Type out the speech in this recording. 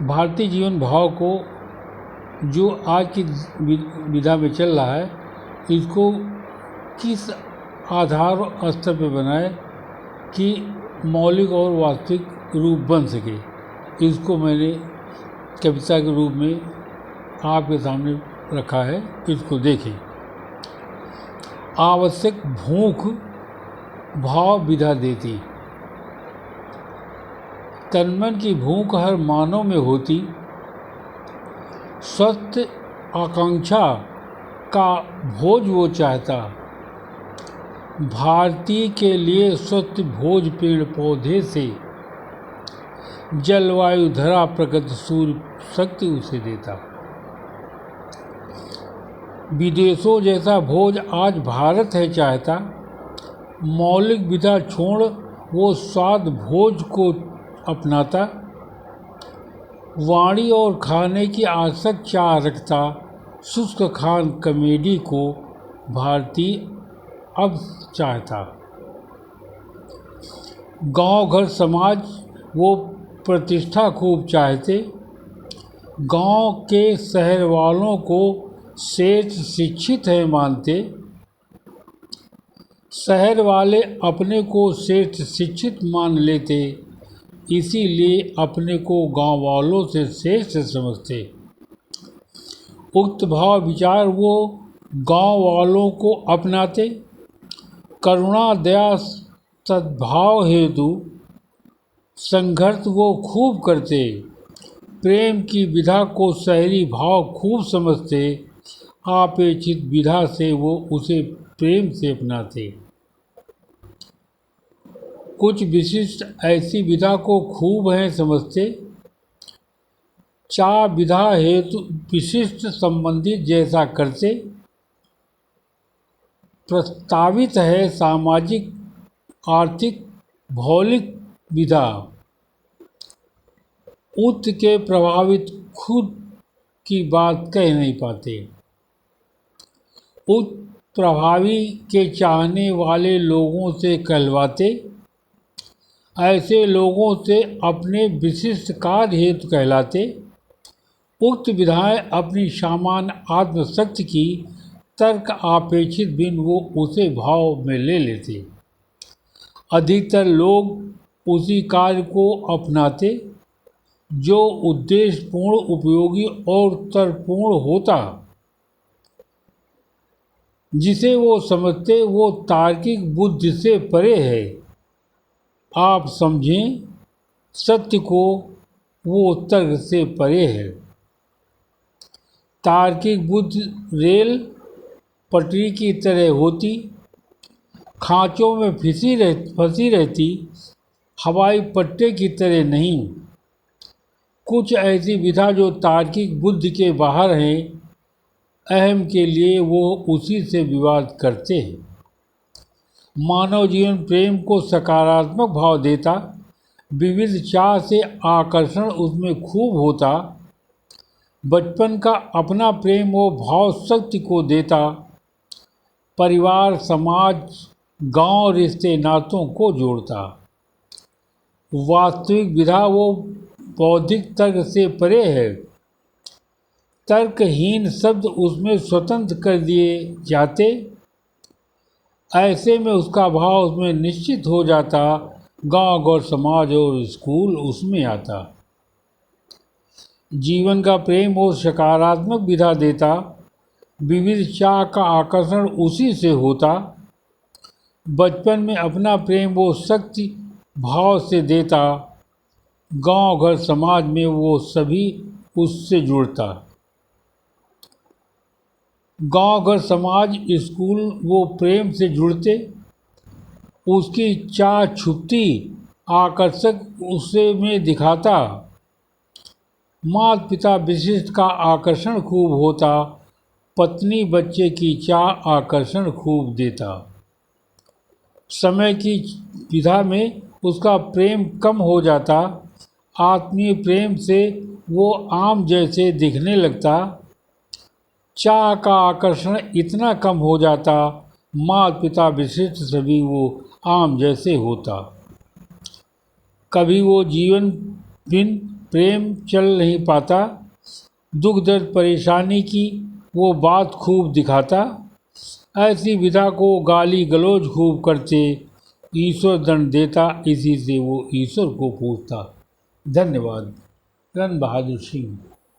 भारतीय जीवन भाव को जो आज की विधा में चल रहा है, इसको किस आधार और स्तर पर बनाए कि मौलिक और वास्तविक रूप बन सके, इसको मैंने कविता के रूप में आपके सामने रखा है। इसको देखें। आवश्यक भूख भाव विधा देती। तन-मन की भूख हर मानव में होती, स्वस्थ आकांक्षा का भोज वो चाहता। भारतीय के लिए स्वस्थ भोज पेड़ पौधे से, जलवायु धरा प्रकृति सूर्य शक्ति उसे देता। विदेशों जैसा भोज आज भारत है चाहता। मौलिक विधा छोड़ वो स्वाद भोज को अपनाता। वाणी और खाने की आसक्त चाह रखता। शुष्क खान कॉमेडी को भारतीय अब चाहता। गांव घर समाज वो प्रतिष्ठा खूब चाहते। गांव के शहर वालों को श्रेष्ठ शिक्षित है मानते। शहर वाले अपने को श्रेष्ठ शिक्षित मान लेते, इसीलिए अपने को गांव वालों से श्रेष्ठ समझते। उक्त भाव विचार वो गांव वालों को अपनाते। करुणा दया सद्भाव हेतु संघर्ष वो खूब करते। प्रेम की विधा को शहरी भाव खूब समझते। अपेक्षित विधा से वो उसे प्रेम से अपनाते। कुछ विशिष्ट ऐसी विधा को खूब हैं समझते। चाह विधा हेतु विशिष्ट संबंधित जैसा करते। प्रस्तावित है सामाजिक आर्थिक भौतिक विधा। उत के प्रभावित खुद की बात कह नहीं पाते। उत प्रभावी के चाहने वाले लोगों से कहलवाते। ऐसे लोगों से अपने विशिष्ट कार्य हेतु कहलाते। उक्त विधाएं अपनी सामान्य आत्मशक्ति की तर्क अपेक्षित बिन वो उसे भाव में ले लेते। अधिकतर लोग उसी कार्य को अपनाते जो उद्देश्यपूर्ण उपयोगी और तर्कपूर्ण होता। जिसे वो समझते वो तार्किक बुद्धि से परे है। आप समझें सत्य को, वो तर्क से परे है। तार्किक बुद्धि रेल पटरी की तरह होती, खांचों में फंसी रहती, हवाई पट्टे की तरह नहीं। कुछ ऐसी विधा जो तार्किक बुद्धि के बाहर हैं, अहम के लिए वो उसी से विवाद करते हैं। मानव जीवन प्रेम को सकारात्मक भाव देता। विविध चाह से आकर्षण उसमें खूब होता। बचपन का अपना प्रेम वो भाव शक्ति को देता। परिवार समाज गांव रिश्ते नातों को जोड़ता। वास्तविक विधा वो बौद्धिक तर्क से परे है। तर्कहीन शब्द उसमें स्वतंत्र कर दिए जाते। ऐसे में उसका भाव उसमें निश्चित हो जाता। गांव और समाज और स्कूल उसमें आता। जीवन का प्रेम वो सकारात्मक विधा देता। विविध चाह का आकर्षण उसी से होता। बचपन में अपना प्रेम वो शक्ति भाव से देता। गांव घर समाज में वो सभी उससे जुड़ता। गांव घर समाज स्कूल वो प्रेम से जुड़ते। उसकी चाह छुपती आकर्षक उसे में दिखाता। माता पिता विशिष्ट का आकर्षण खूब होता। पत्नी बच्चे की चाह आकर्षण खूब देता। समय की विधा में उसका प्रेम कम हो जाता। आत्मीय प्रेम से वो आम जैसे दिखने लगता। चाह का आकर्षण इतना कम हो जाता। माता पिता विशिष्ट सभी वो आम जैसे होता। कभी वो जीवन बिन प्रेम चल नहीं पाता, दुख दर्द परेशानी की वो बात खूब दिखाता, ऐसी विधा को गाली गलौज खूब करते, ईश्वर दंड देता, इसी से वो ईश्वर को पूछता। धन्यवाद। रन बहादुर सिंह।